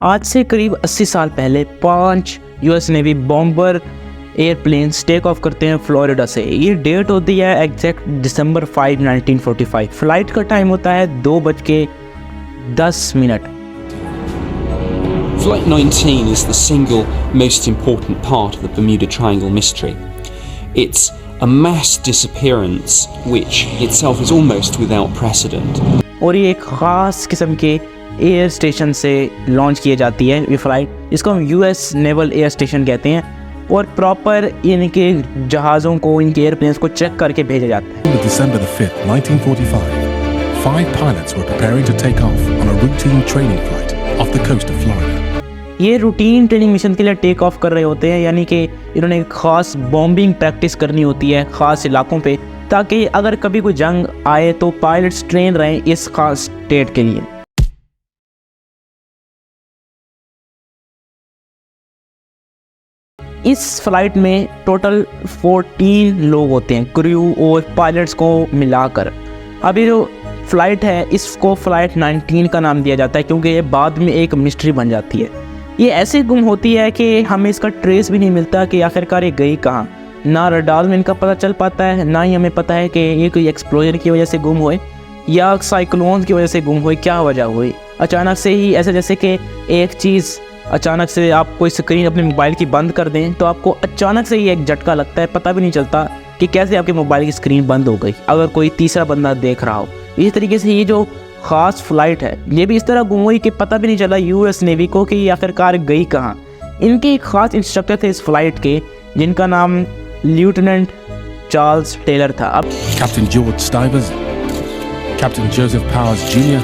आज से करीब 80 साल पहले 5 US Navy bomber airplanes take off करते हैं फ्लोरिडा से। ये डेट होती है एग्जैक्ट दिसंबर 5, 1945। फ्लाइट का टाइम होता है 2:10। Flight 19 is the single most important part of the Bermuda Triangle mystery. It's a mass disappearance which itself is almost without precedent. और ये एक ख़ास किस्म के एयर स्टेशन से लॉन्च की जाती है ये फ़्लाइट, जिसको हम यूएस नेवल एयर स्टेशन कहते हैं। और प्रॉपर इनके जहाज़ों को, इनके एयरप्लेन्स को चेक करके भेजा जाता है। December 5, 1945, 5 pilots were preparing to take off on a routine training flight off the coast of Florida. ये रूटीन ट्रेनिंग मिशन के लिए टेक ऑफ कर रहे होते हैं, यानी कि इन्होंने एक ख़ास बॉम्बिंग प्रैक्टिस करनी होती है ख़ास इलाकों पे, ताकि अगर कभी कोई जंग आए तो पायलट्स ट्रेन रहें इस ख़ास स्टेट के लिए। इस फ्लाइट में टोटल 14 लोग होते हैं, क्रू और पायलट्स को मिलाकर। अब ये जो फ़्लाइट है इसको फ़्लाइट 19 का नाम दिया जाता है, क्योंकि ये बाद में एक मिस्ट्री बन जाती है। ये ऐसे गुम होती है कि हमें इसका ट्रेस भी नहीं मिलता कि आखिरकार ये गई कहाँ। ना रडार में इनका पता चल पाता है, ना ही हमें पता है कि ये कोई एक्सप्लोजन की वजह से गुम हुए या साइक्लोन की वजह से गुम हुए, क्या वजह हुई। अचानक से ही ऐसे जैसे कि एक चीज़ अचानक से आप कोई स्क्रीन अपने मोबाइल की बंद कर दें तो आपको अचानक से ही एक झटका लगता है, पता भी नहीं चलता कि कैसे आपके मोबाइल की स्क्रीन बंद हो गई, अगर कोई तीसरा बंदा देख रहा हो। इस तरीके से ये जो ख़ास फ्लाइट है ये भी इस तरह गुम हुई कि पता भी नहीं चला यूएस नेवी को कि ये आखिरकार गई कहाँ। इनके एक ख़ास इंस्ट्रक्टर थे इस फ्लाइट के, जिनका नाम लेफ्टिनेंट चार्ल्स टेलर था। अब Captain George Stivers, Captain Joseph Powers Jr.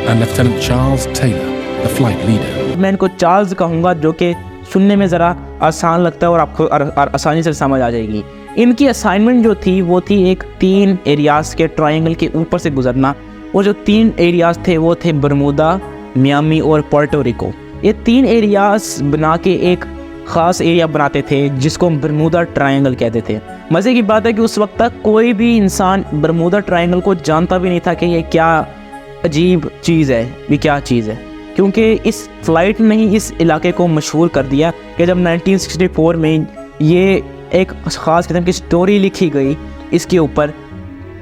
and Lieutenant Charles Taylor, the flight leader. मैं इनको चार्ल्स कहूँगा, जो कि सुनने में ज़रा आसान लगता है और आपको आसानी से समझ आ जाएगी। इनकी असाइनमेंट जो थी वो थी एक 3 एरियाज़ के ट्रायंगल के ऊपर से गुजरना। वो जो 3 एरियाज़ थे वो थे बरमूदा, मियामी और पोर्टो रिको। ये 3 एरियाज़ बना के एक ख़ास एरिया बनाते थे जिसको हम बरमूदा ट्रायंगल कहते थे। मज़े की बात है कि उस वक्त तक कोई भी इंसान बरमूदा ट्रायंगल को जानता भी नहीं था कि ये क्या अजीब चीज़ है, ये क्या चीज़ है, क्योंकि इस फ्लाइट ने ही इस इलाके को मशहूर कर दिया कि जब 1964 में ये एक ख़ास किस्म की स्टोरी लिखी गई इसके ऊपर,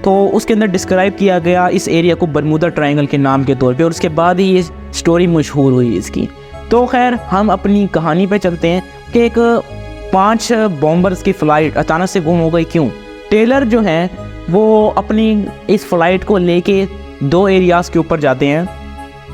तो उसके अंदर डिस्क्राइब किया गया इस एरिया को बरमूदा ट्रायंगल के नाम के तौर पे, और उसके बाद ही ये स्टोरी मशहूर हुई इसकी। तो खैर हम अपनी कहानी पे चलते हैं कि एक 5 बॉम्बर्स की फ़्लाइट अचानक से गुम हो गई क्यों। टेलर जो हैं वो अपनी इस फ्लाइट को लेके 2 एरियाज़ के ऊपर जाते हैं।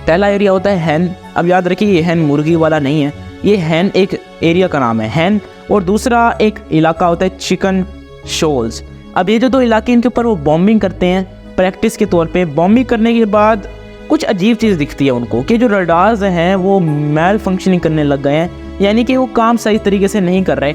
पहला एरिया होता है हैन। अब याद रखिए ये हैन मुर्गी वाला नहीं है, ये हैन एक एरिया का नाम है, हैन। और दूसरा एक इलाका होता है चिकन शोल्स। अब ये जो 2 इलाके इनके ऊपर वो बॉम्बिंग करते हैं प्रैक्टिस के तौर पे। बॉम्बिंग करने के बाद कुछ अजीब चीज़ दिखती है उनको कि जो रडार्स हैं वो मैल फंक्शनिंग करने लग गए हैं, यानी कि वो काम सही तरीके से नहीं कर रहे।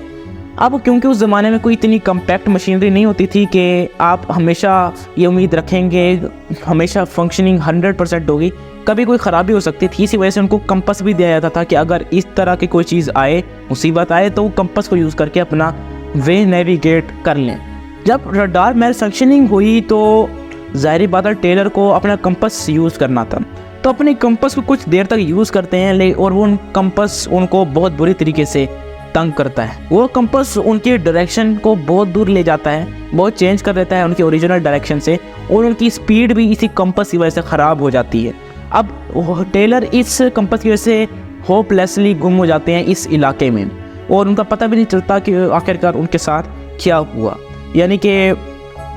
अब क्योंकि उस ज़माने में कोई इतनी कम्पैक्ट मशीनरी नहीं होती थी कि आप हमेशा ये उम्मीद रखेंगे हमेशा फंक्शनिंग 100% होगी, कभी कोई ख़राबी हो सकती थी। इसी वजह से उनको कंपस भी दिया जाता था कि अगर इस तरह की कोई चीज़ आए, मुसीबत आए, तो वो कंपस को यूज़ करके अपना वे नेविगेट कर लें। जब रडार मैल फंक्शनिंग हुई तो ज़ाहिर बात है टेलर को अपना कंपस यूज़ करना था, तो अपने कंपस को कुछ देर तक यूज़ करते हैं और वो कंपस उनको बहुत बुरी तरीके से तंग करता है। वो कंपस उनके डायरेक्शन को बहुत दूर ले जाता है, बहुत चेंज कर देता है उनके ओरिजिनल डायरेक्शन से, और उनकी स्पीड भी इसी कंपस की वजह से ख़राब हो जाती है। अब टेलर इस कंपस की वजह से होपलेसली गुम हो जाते हैं इस इलाके में, और उनका पता भी नहीं चलता कि आखिरकार उनके साथ क्या हुआ। यानी कि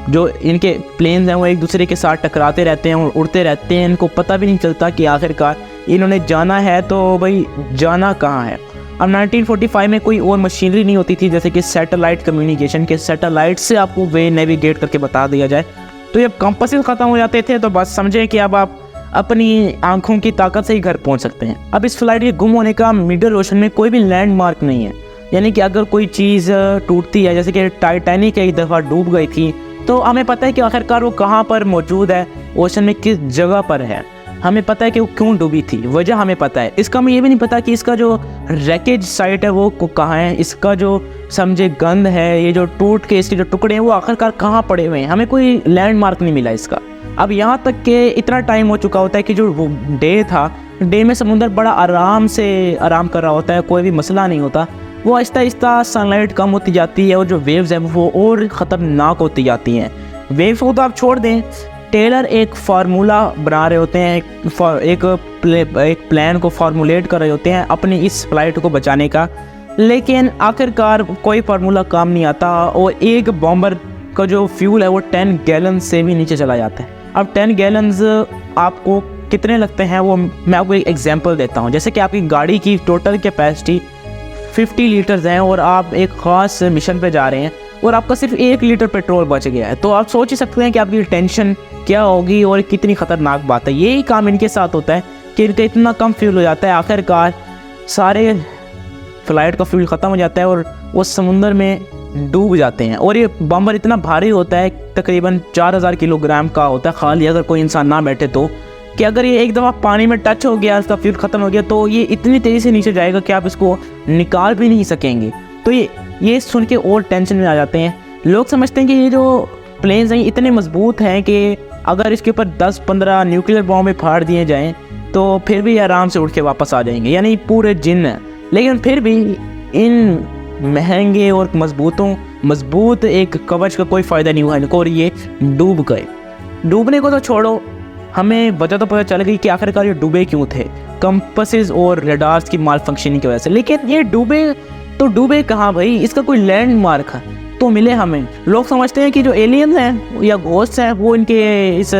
जो इनके प्लेन्स हैं वो एक दूसरे के साथ टकराते रहते हैं और उड़ते रहते हैं, इनको पता भी नहीं चलता कि आखिरकार इन्होंने जाना है तो भाई जाना कहाँ है। अब 1945 में कोई और मशीनरी नहीं होती थी जैसे कि सैटेलाइट कम्युनिकेशन के, सैटेलाइट से आपको वे नेविगेट करके बता दिया जाए। तो जब कंपास ख़त्म हो जाते थे तो बस समझें कि अब आप अपनी आंखों की ताकत से ही घर पहुंच सकते हैं। अब इस फ्लाइट के गुम होने का मिडल ओशन में कोई भी लैंडमार्क नहीं है, यानी कि अगर कोई चीज़ टूटती है, जैसे कि टाइटैनिक एक दफ़ा डूब गई थी, तो हमें पता है कि आखिरकार वो कहाँ पर मौजूद है, ओशन में किस जगह पर है। हमें पता है कि वो क्यों डूबी थी, वजह हमें पता है। इसका हमें ये भी नहीं पता कि इसका जो रैकेज साइट है वो कहाँ है, इसका जो समझे गंद है, ये जो टूट के इसके जो टुकड़े हैं वो आखिरकार कहाँ पड़े हुए हैं, हमें कोई लैंडमार्क नहीं मिला इसका। अब यहाँ तक कि इतना टाइम हो चुका होता है कि जो वो डे था डे में समुंदर बड़ा आराम कर रहा होता है, कोई भी मसला नहीं होता। वो आहिस्ता आहिस्ता सनलाइट कम होती जाती है और जो वेव्स हैं वो और ख़तरनाक होती जाती हैं। वेव्स को तो आप छोड़ दें, टेलर एक फार्मूला बना रहे होते हैं, एक प्लान को फार्मूलेट कर रहे होते हैं अपनी इस फ्लाइट को बचाने का, लेकिन आखिरकार कोई फार्मूला काम नहीं आता और एक बॉम्बर का जो फ्यूल है वो 10 गैलन से भी नीचे चला जाता है। अब 10 गैलन्स आपको कितने लगते हैं वो मैं आपको एक एग्जांपल देता हूँ। जैसे कि आपकी गाड़ी की टोटल कैपेसिटी 50 लीटर्स हैं और आप एक ख़ास मिशन पे जा रहे हैं और आपका सिर्फ 1 लीटर पेट्रोल बच गया है, तो आप सोच ही सकते हैं कि आपकी टेंशन क्या होगी और कितनी ख़तरनाक बात है। यही काम इनके साथ होता है कि इनका इतना कम फ्यूल हो जाता है, आखिरकार सारे फ्लाइट का फ्यूल ख़त्म हो जाता है और वो समुंदर में डूब जाते हैं। और ये बम्बर इतना भारी होता है, तकरीबन 4000 किलोग्राम का होता है खाली, अगर कोई इंसान ना बैठे तो, कि अगर ये एक दफ़ा पानी में टच हो गया, इसका फ्यूल ख़त्म हो गया, तो ये इतनी तेज़ी से नीचे जाएगा कि आप इसको निकाल भी नहीं सकेंगे। तो ये सुन के और टेंशन में आ जाते हैं। लोग समझते हैं कि ये जो प्लेन्स हैं इतने मजबूत हैं कि अगर इसके ऊपर 10-15 न्यूक्लियर बॉम्ब फाड़ दिए जाएँ तो फिर भी आराम से उठ के वापस आ जाएंगे, यानी पूरे जिन है। लेकिन फिर भी इन महंगे और मजबूत एक कवच का कोई फ़ायदा नहीं हुआ इनको और ये डूब गए। डूबने को तो छोड़ो, हमें वजह तो पता चल गई कि आखिरकार ये डूबे क्यों थे, कंपसेस और रडार्स की माल फंक्शनिंग की वजह से। लेकिन ये डूबे कहाँ भाई, इसका कोई लैंडमार्क तो मिले हमें। लोग समझते हैं कि जो एलियन हैं या घोस्ट हैं वो इनके इस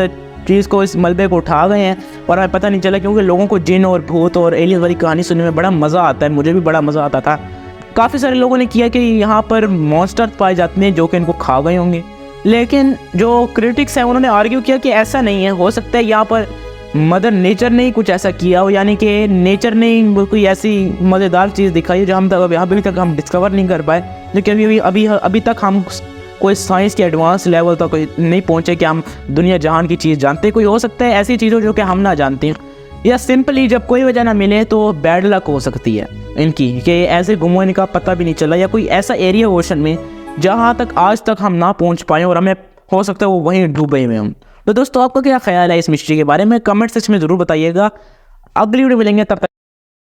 चीज़ को, इस मलबे को उठा गए हैं और हमें पता नहीं चला, क्योंकि लोगों को जिन और भूत और एलियन वाली कहानी सुनने में बड़ा मज़ा आता है। मुझे भी बड़ा मज़ा आता था। काफ़ी सारे लोगों ने किया कि यहाँ पर मॉन्स्टर पाए जाते हैं जो कि इनको खा गए होंगे, लेकिन जो क्रिटिक्स हैं उन्होंने आर्ग्यू किया कि ऐसा नहीं है। हो सकता है यहाँ पर मदर नेचर ने ही कुछ ऐसा किया हो, यानी कि नेचर ने कोई ऐसी मज़ेदार चीज़ दिखाई है जो हम अभी तक हम डिस्कवर नहीं कर पाए, जो कि अभी तक हम कोई साइंस के एडवांस लेवल तक नहीं पहुँचे कि हम दुनिया जहान की चीज़ जानते। कोई हो सकता है ऐसी चीज़ों जो कि हम ना जानते हैं, या सिंपली जब कोई वजह ना मिले तो बैड लक हो सकती है इनकी, कि ऐसे गुम होने का पता भी नहीं चला, या कोई ऐसा एरिया ओशन में जहाँ तक आज तक हम ना पहुँच पाएँ और हमें हो सकता है वो वहीं डूबे हुए हम। तो दोस्तों आपका क्या ख्याल है इस मिस्ट्री के बारे में, कमेंट सेक्शन में ज़रूर बताइएगा। अगली वीडियो मिलेंगे, तब तक